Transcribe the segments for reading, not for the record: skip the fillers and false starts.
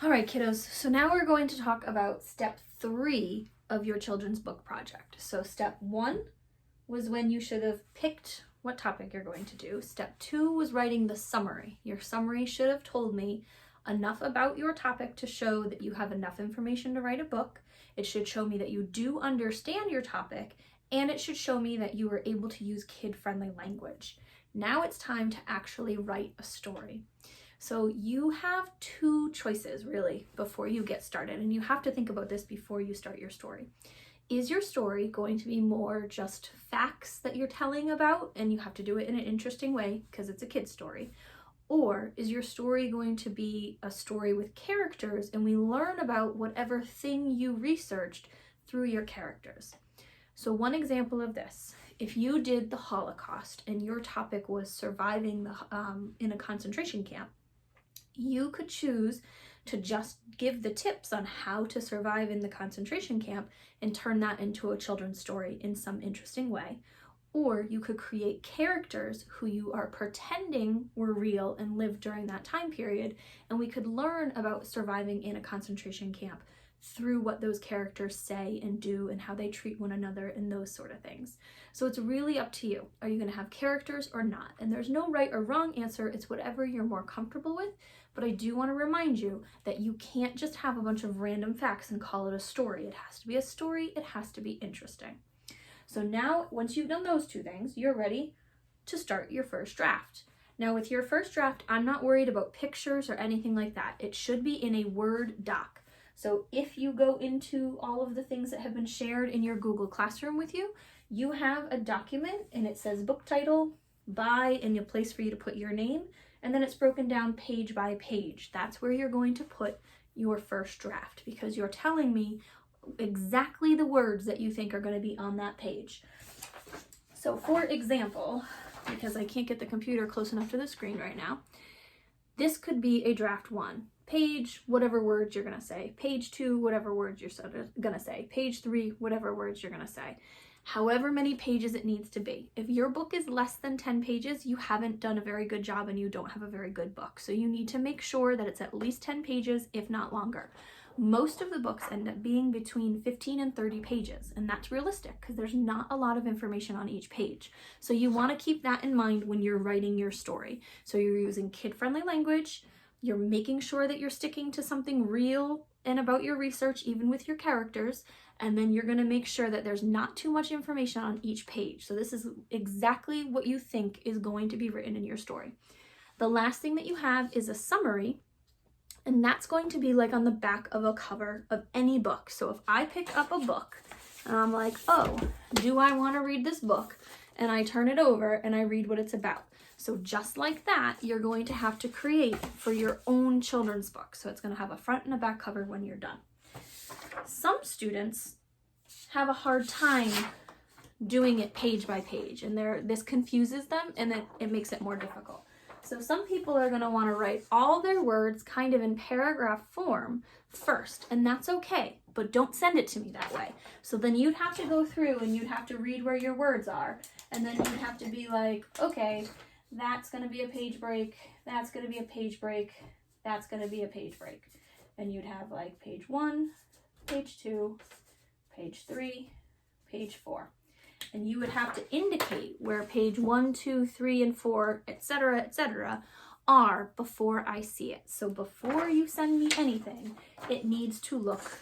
All right, kiddos, so now we're going to talk about step 3 of your children's book project. So step 1 was when you should have picked what topic you're going to do. Step 2 was writing the summary. Your summary should have told me enough about your topic to show that you have enough information to write a book. It should show me that you do understand your topic, and it should show me that you were able to use kid-friendly language. Now it's time to actually write a story. So you have 2 choices really before you get started, and you have to think about this before you start your story. Is your story going to be more just facts that you're telling about, and you have to do it in an interesting way because it's a kid's story? Or is your story going to be a story with characters and we learn about whatever thing you researched through your characters? So one example of this, if you did the Holocaust and your topic was surviving in a concentration camp, you could choose to just give the tips on how to survive in the concentration camp and turn that into a children's story in some interesting way. Or you could create characters who you are pretending were real and lived during that time period, and we could learn about surviving in a concentration camp through what those characters say and do and how they treat one another and those sort of things. So it's really up to you. Are you going to have characters or not? And there's no right or wrong answer. It's whatever you're more comfortable with. But I do want to remind you that you can't just have a bunch of random facts and call it a story. It has to be a story. It has to be interesting. So now, once you've done those 2 things, you're ready to start your first draft. Now with your first draft, I'm not worried about pictures or anything like that. It should be in a Word doc. So if you go into all of the things that have been shared in your Google Classroom with you, you have a document and it says book title, by, and a place for you to put your name, and then it's broken down page by page. That's where you're going to put your first draft because you're telling me exactly the words that you think are going to be on that page. So for example, because I can't get the computer close enough to the screen right now, this could be a draft 1. Page, whatever words you're going to say. Page 2, whatever words you're going to say. Page 3, whatever words you're going to say. However many pages it needs to be. If your book is less than 10 pages, you haven't done a very good job and you don't have a very good book. So you need to make sure that it's at least 10 pages, if not longer. Most of the books end up being between 15 and 30 pages, and that's realistic because there's not a lot of information on each page. So you want to keep that in mind when you're writing your story. So you're using kid-friendly language, you're making sure that you're sticking to something real and about your research, even with your characters, and then you're going to make sure that there's not too much information on each page. So this is exactly what you think is going to be written in your story. The last thing that you have is a summary, and that's going to be like on the back of a cover of any book. So if I pick up a book and I'm like, oh, do I want to read this book? And I turn it over and I read what it's about. So just like that, you're going to have to create for your own children's book. So it's going to have a front and a back cover when you're done. Some students have a hard time doing it page by page, and this confuses them and it makes it more difficult. So some people are going to want to write all their words kind of in paragraph form first, and that's okay, but don't send it to me that way. So then you'd have to go through and you'd have to read where your words are, and then you'd have to be like, okay, that's going to be a page break, that's going to be a page break, that's going to be a page break. And you'd have like page 1, page 2, page 3, page 4. And you would have to indicate where page 1, 2, 3, and 4, etc., are before I see it. So before you send me anything, it needs to look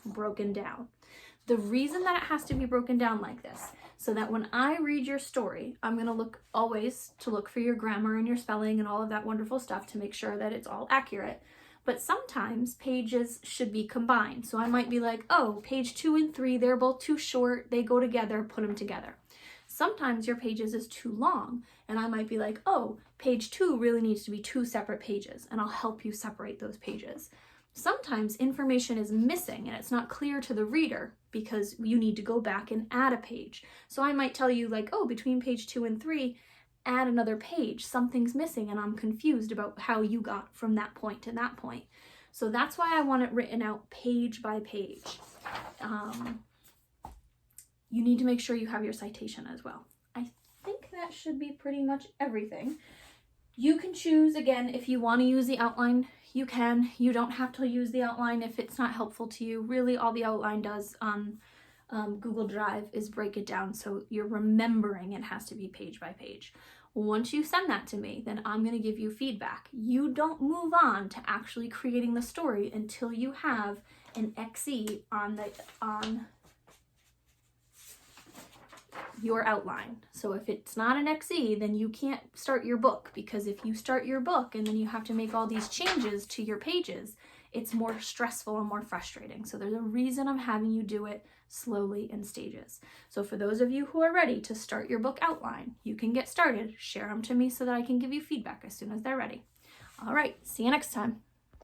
broken down. The reason that it has to be broken down like this, so that when I read your story, I'm going to always look for your grammar and your spelling and all of that wonderful stuff to make sure that it's all accurate. But sometimes pages should be combined. So I might be like, oh, page 2 and 3, they're both too short. They go together, put them together. Sometimes your pages is too long. And I might be like, oh, page 2 really needs to be 2 separate pages. And I'll help you separate those pages. Sometimes information is missing and it's not clear to the reader because you need to go back and add a page. So I might tell you like, oh, between page 2 and 3, add another page, something's missing and I'm confused about how you got from that point to that point. So that's why I want it written out page by page. You need to make sure you have your citation as well. I think that should be pretty much everything. You can choose, again, if you want to use the outline, you can. You don't have to use the outline if it's not helpful to you. Really, all the outline does on Google Drive is break it down so you're remembering it has to be page by page. Once you send that to me, then I'm going to give you feedback. You don't move on to actually creating the story until you have an XE on your outline. So if it's not an XE, then you can't start your book, because if you start your book and then you have to make all these changes to your pages, it's more stressful and more frustrating. So there's a reason I'm having you do it slowly in stages. So for those of you who are ready to start your book outline, you can get started. Share them to me so that I can give you feedback as soon as they're ready. All right, see you next time.